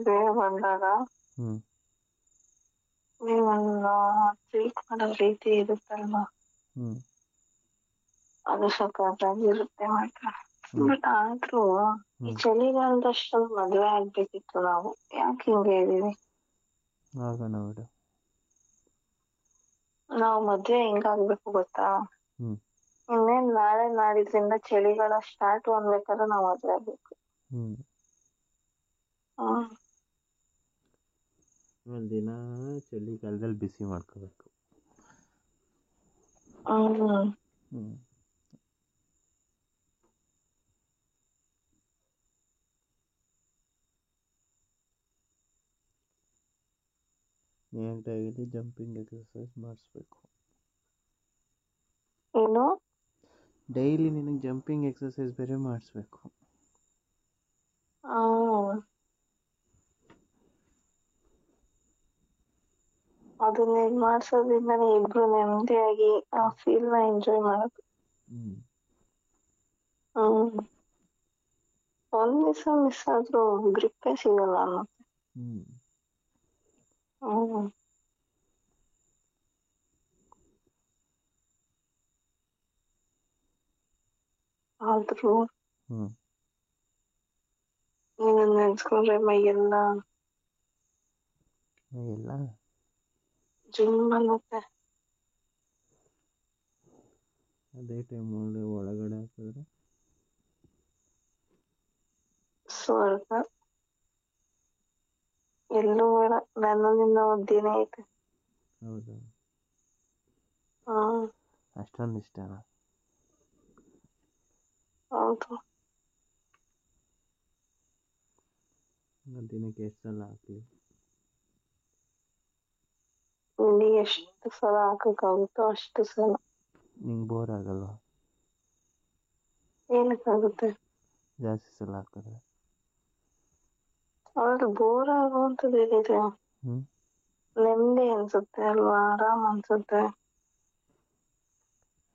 ಬೇಗ ಬಂದಾಗ ಹ್ಮ್ ನೀವನ್ನ ಟ್ರೀಟ್ ಮಾಡೋ ರೀತಿ ಇರುತ್ತಲ್ವಾ, ಹ್ಮ್ ಅದು ಸಖತ್ತಾಗಿರುತ್ತೆ ಮಾತ್ರ. ಬಟ್ ಆದ್ರೂ ಈ ಚಳಿಗಾಲದಷ್ಟೊಂದು ಮದ್ವೆ ಆಗ್ಬೇಕಿತ್ತು ನಾವು. ಯಾಕೆ ಹಿಂಗೆ ಇದೀವಿ? ಆಗೋಣ ಬಿಡು. ನಾವು ಮದ್ವೆ ಹೆಂಗಾಗ್ಬೇಕು ಗೊತ್ತಾ? ಹ್ಮ್ ಇನ್ನೇನ್ ನಾಳೆ ನಾಡಿದ್ರಿಂದ ಚಳಿಗಾಲ ಸ್ಟಾರ್ಟ್ ಅನ್ಬೇಕಾದ್ರೆ ನಾವು ಮದ್ವೆ ಆಗ್ಬೇಕು. ಹ್ಮ್ ಹ್ಮ್ ಒಂದಿನ ಚಳಿಗಾಲದಲ್ಲಿ ಬಿಸಿ ಮಾಡ್ಕೋಬೇಕು. ಹ್ಮ್ ಹ್ಮ್ ನೀನ್ ಡೈಲಿ ಜಂಪಿಂಗ್ ಎಕ್ಸರ್ಸೈಸ್ ಮಾಡಿಸ್ಬೇಕು. ಏನು? ಡೈಲಿ ನಿನಗೆ ಜಂಪಿಂಗ್ ಎಕ್ಸರ್ಸೈಸ್ ಬೇರೆ ಮಾಡಿಸ್ಬೇಕು. ಅದನ್ನ ಮಾಡ್ಸೋದ್ರಿಂದಾನೇ ಇಬ್ರು ನೆಮ್ಮದಿಯಾಗಿ ಆ ಫೀಲ್ ನ ಎಂಜಾಯ್ ಮಾಡೋದು. ಒಂದ್ ದಿವಸ ಮಿಸ್ ಆದ್ರೂ ಗ್ರಿಪ್ಪೇ ಸಿಗಲ್ಲ ಅನ್ನತ್ತೆ. ಆದ್ರೂ ನೀನ್ ನೆನ್ಸ್ಕೊಂಡ್ರೆ ಮೈಯೆಲ್ಲ ಜುಮ್ ಅನ್ನತ್ತೆ. ಅದೇ ಟೈಮಲ್ಲಿ ಒಳಗಡೆ ಹಾಕಿದ್ರೆ ಸ್ವರ್ಗ. ಎಲ್ಲೂ ಬೇಡ, ನಾನು ನಿನ್ನ ಒದ್ದಿನೇ ಐತೆ. ಹೌದಾ? ಹ್ಮ್ ಅಷ್ಟೊಂದು ಇಷ್ಟನಾ? ಹೌದು. ದಿನಕ್ಕೆ ಎಷ್ಟು ಸಲ ಹಾಕ್ಲಿ? ಇಲ್ಲಿ ಎಷ್ಟು ಸಲ ಹಾಕಕ್ಕಾಗುತ್ತೋ ಅಷ್ಟು ಸಲ. ನಿಂಗೆ ಬೋರ್ ಆಗಲ್ವಾ? ಏನಕ್ಕಾಗುತ್ತೆ? ಜಾಸ್ತಿ ಸಲ ಹಾಕಿದ್ರೆ ಅವ್ರು ಬೋರ್ ಆಗುವಂಥದ್ದು ಏನಿದೆ? ನೆಮ್ಮದಿ ಅನ್ಸುತ್ತೆ ಅಲ್ವಾ, ಆರಾಮ್ ಅನ್ಸುತ್ತೆ.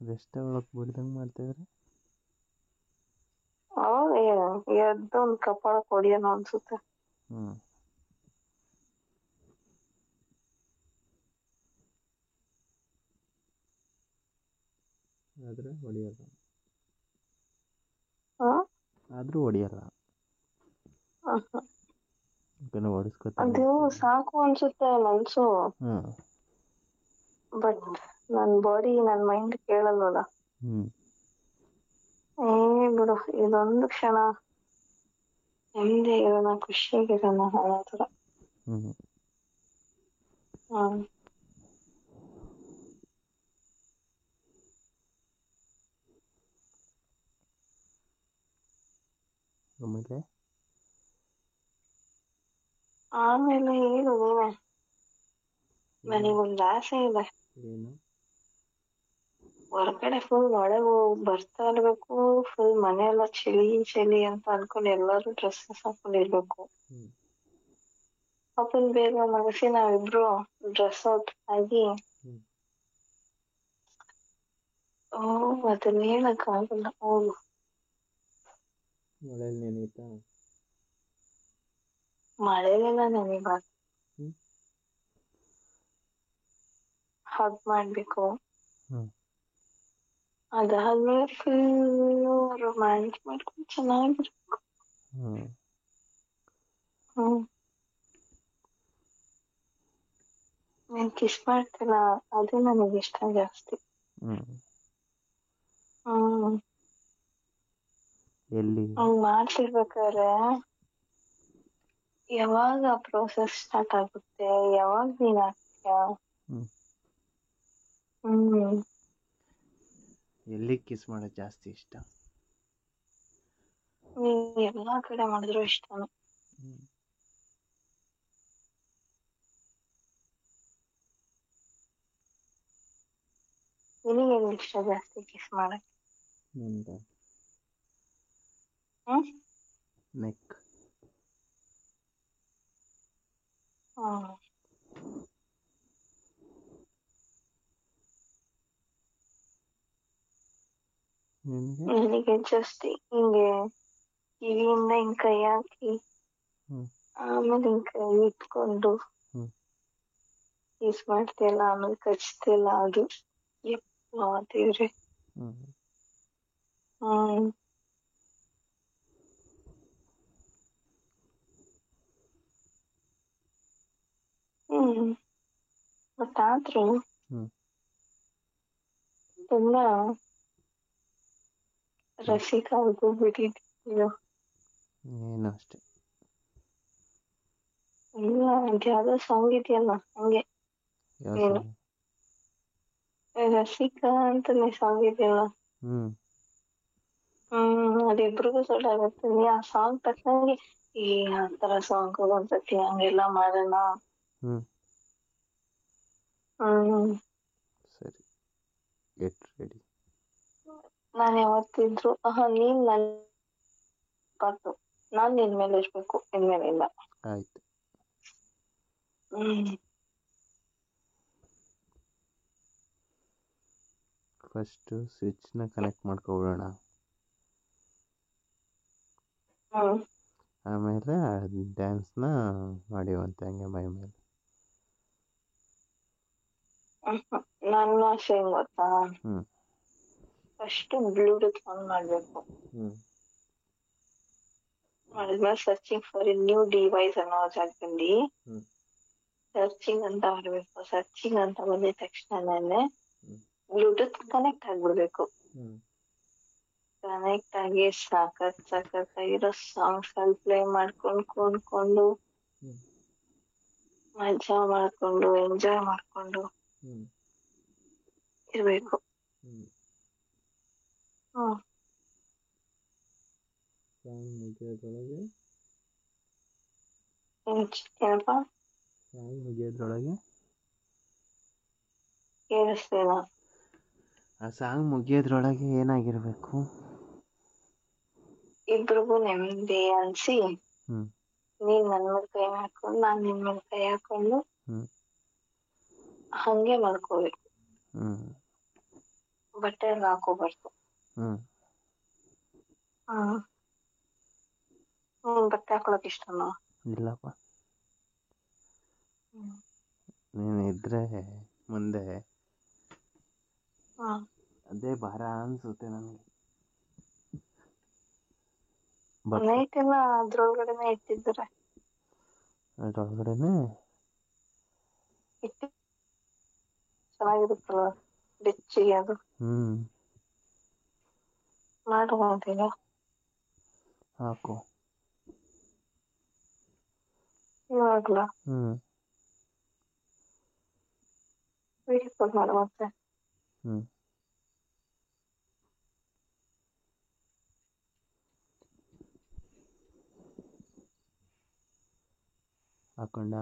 ರೆಸ್ಟ್ ತಗೊಳಕ್ ಬಿಡ್ದಂಗೆ ಮಾಡ್ತಿದ್ರೆ ಅವಾಗ ಎದ್ದೊಂದು ಕಪಾಳ ಕೊಡಿಯೋಣ ಅನ್ಸುತ್ತೆ. ಆದ್ರೆ ಹೊಡಿಯಲ್ಲ. ಆದ್ರೂ ಹೊಡಿಯಲ್ಲ. ಅದು ಸಾಕು ಅನ್ಸುತ್ತೆ ಮನ್ಸು. ಬಟ್ ನನ್ ಬಾಡಿ ನನ್ ಮೈಂಡ್ ಕೇಳಲ್ವಲ್ಲ. ಬಿಡು, ಇದೊಂದು ಕ್ಷಣ ನೆಮ್ಮದಿಯಾಗಿರೋಣ, ಖುಷಿಯಾಗಿರೋಣ ಅನ್ನೋ ಥರ. ಆಮೇಲೆ ಏನು ನೀನೆ? ನನಗೊಂದು ಆಸೆ ಇದೆ. ಹೊರಗಡೆ ಫುಲ್ ಮಳೆ ಬರ್ತಾ ಇರ್ಬೇಕು, ಫುಲ್ ಮನೆಯೆಲ್ಲ ಚಳಿ ಚಳಿ ಅಂತ ಅನ್ಕೊಂಡು ಎಲ್ಲರೂ ಡ್ರೆಸ್ಸಸ್ ಹಾಕೊಂಡಿರ್ಬೇಕು. ಅಪ್ಪನ್ ಬೇಗ ಮನಸ್ಸಿ ನಾವಿಬ್ರು ಡ್ರೆಸ್ ಔಟ್ ಆಗಿ ಅದನ್ನ ಹೇಳಕ್ ಆಗಲ್ಲ. ಹೋಗು. ಮಳೆಲೆಲ್ಲ ನೆನಿಬಾರ್ದು. ಹಗ್ ಮಾಡ್ಬೇಕು. ಅದಾದ್ಮೇಲೆ ಫುಲ್ ರೊಮ್ಯಾನ್ಸ್ ಮಾಡ್ಕೊಂಡು ಚೆನ್ನಾಗಿರ್ಬೇಕು. ನೀನ್ ಕಿಸ್ ಮಾಡ್ತಿಲ್ಲ, ಅದು ನನಗೆ ಇಷ್ಟ ಜಾಸ್ತಿ. ಹಂಗ್ ಮಾಡ್ತಿರ್ಬೇಕಾದ್ರೆ ಯಾವಾಗ ಪ್ರೋಸೆಸ್ ಸ್ಟಾರ್ಟ್ ಆಗುತ್ತೆ, ಯಾವಾಗ ನೀನ್ ಆಗ್ತೀಯ? ಎಲ್ಲಿ ಕಿಸ್ ಮಾಡೋದು ಜಾಸ್ತಿ ಇಷ್ಟ? ನೀನ್ ಎಲ್ಲಾ ಕಡೆ ಮಾಡಿದ್ರು ಇಷ್ಟನೇ. ನಿನಗೇನು ಇಷ್ಟ ಜಾಸ್ತಿ ಕಿಸ್ ಮಾಡಕ್? ನೆಕ್. ನನಗೆ ಜಾಸ್ತಿ ಹಿಂಗೆ ಕಿವಿಯಿಂದ ಹಿಂಗ್ ಕೈ ಹಾಕಿ ಆಮೇಲೆ ಹಿಂಗ್ ಕೈ ಇಟ್ಕೊಂಡು ಹ್ಮ್ ಯೂಸ್ ಮಾಡ್ತಿಯಲ್ಲ, ಆಮೇಲೆ ಕಚ್ತಿಯಲ್ಲ ಅದು. ಯಪ್ಪಾ ದೇವ್ರೆ. ಹ್ಮ್ ಹ್ಮ್ ಹ್ಮ್ ಬಟ್ ಆದ್ರೂ ಹ್ಮ್ ತುಂಬಾ ಹ್ಮ್ ರಸಿಕ ಆಗೋಗ್ಬಿಟ್ಟಿದ್ಯೋ. ಏನು ಅಷ್ಟೆ. ಇಲ್ಲ, ಅದ್ಯಾವ್ದೋ ಸಾಂಗ್ ಇದೆಯಲ್ಲ ಹಂಗೆ ಯಾವ ನೀನು. ಸಾಂಗ್? ರಸಿಕಾ ಅಂತಾನೆ ಸಾಂಗ್ ಇದೆಯಲ್ಲ. ಹ್ಮ್ ಅದಿಬ್ರಿಗೂ ಸೂಟ್ ಆಗುತ್ತೆ. ನೀ ಆ ಸಾಂಗ್ ತಕ್ಕಂಗೆ ಈ ಆ ತರ ಸಾಂಗ್ ಒಂದ್ಸತಿ ಹಂಗೆಲ್ಲ ಮಾಡೋಣ. ಹ್ಮ್ ಹ್ಮ್ ಸರಿ, ಗೆಟ್ ರೆಡಿ. ನಾನ್ ಯಾವತ್ತಿದ್ರು ನೀನ್ ನನ್ ಪಾತು, ನಾನ್ ನಿನ್ ಮೇಲೆ ಇರ್ಬೇಕು, ಇನ್ಮೇಲೆ ಇಲ್ಲ. ಆಯ್ತು. ಹ್ಮ್ ಫಸ್ಟು ಸ್ವಿಚ್ನ ಕನೆಕ್ಟ್ ಮಾಡ್ಕೊಬಿಡೋಣ, ಹ್ಮ್ ಆಮೇಲೆ ಡ್ಯಾನ್ಸ್ನ ಮಾಡಿವಂತೆ ಹಂಗೆ ಮೈ ಮೇಲೆ. ನನ್ನ ಆಸೆ ಏನ್ ಗೊತ್ತಾ, ಹ್ಮ್ ಫಸ್ಟ್ ಬ್ಲೂಟೂತ್ ಆನ್ ಮಾಡ್ಬೇಕು. ಹ್ಮ್ ಮಾಡಿದ್ಮೇಲೆ searching for A new device ಅನ್ನೋ ಜಾಗದಲ್ಲಿ ಹ್ಮ್ ಸರ್ಚಿಂಗ್ ಅಂತ ಬರ್ಬೇಕು. ಸರ್ಚಿಂಗ್ ಅಂತ ಬಂದಿದ ತಕ್ಷಣನೇ ಹ್ಮ್ ಬ್ಲೂಟೂತ್ ಕನೆಕ್ಟ್ ಆಗ್ಬಿಡ್ಬೇಕು. ಹ್ಮ್ ಕನೆಕ್ಟ್ ಆಗಿ ಸಖತ್ತಾಗಿರೋ ಸಾಂಗ್ಸ್ ಅಲ್ಲಿ ಪ್ಲೇ ಮಾಡ್ಕೊಂಡು ಕೊಂಡ್ಕೊಂಡು ಹ್ಮ್ ಮಜಾ ಮಾಡ್ಕೊಂಡು ಎಂಜಾಯ್ ಮಾಡ್ಕೊಂಡು ಹ್ಮ್ ಇರ್ಬೇಕು. ಹ್ಮ್ ಹ್ಮ್ ಸಾಂಗ್ ಮುಗಿಯೋದ್ರೊಳಗೆ ಏನಪ್ಪ ಸಾಂಗ್ ಮುಗಿಯೋದ್ರೊಳಗೆ ಕೇಳಿಸ್ತೀನ. ಆ ಸಾಂಗ್ ಮುಗಿಯೋದ್ರೊಳಗೆ ಏನಾಗಿರ್ಬೇಕು? ಇಬ್ರಿಗೂ ನೆಮ್ಮದಿ ಅನ್ಸಿ, ಹ್ಮ್ ನೀನ್ ನನ್ ಮೇಲೆ ಕೈ ಹಾಕೊಂಡು ನಾನ್ ನಿನ್ ಮೇಲೆ ಕೈ ಹಾಕೊಂಡು ಹ್ಮ್ ಹಂಗೆ ಮಾಡ್ಕೋಬೇಕು. ಹ್ಮ್ ಬಟ್ಟೆ ಎಲ್ಲ ಹಾಕೋಬಾರ್ದು. ಹ್ಮ್ ಹ್ಮ್ ಬಟ್ಟೆ ಹಾಕೊಳಕ್ ಇಷ್ಟನಾ? ಇಲ್ಲಪ್ಪ. ಹ್ಮ್ ನೀನು ಇದ್ರೆ ಮುಂದೆ ಹ್ಮ್ ಅದೇ ಭಾರ ಅನ್ಸುತ್ತೆ ನನಗೆ. ಬಟ್ಟೆ ನೈಟ್ ಎಲ್ಲ ಅದ್ರೊಳಗಡೆನೆ ಇಟ್ಟಿದ್ರೆ ಅದರೊಳಗಡೆನೆ ಇಟ್ಟು ಚೆನ್ನಾಗಿರುತ್ತಲ್ಲ ಬೆಚ್ಚಿಗೆ ಅದು. ಹ್ಮ್ ಮಾಡುವಂತೀಗ ಹಾಕು. ಇವಾಗ್ಲ ಹ್ಮ್ ವಿಡಿಯೋ ಕಾಲ್ ಮಾಡು ಮತ್ತೆ. ಹ್ಮ್ ಹಾಕೊಂಡ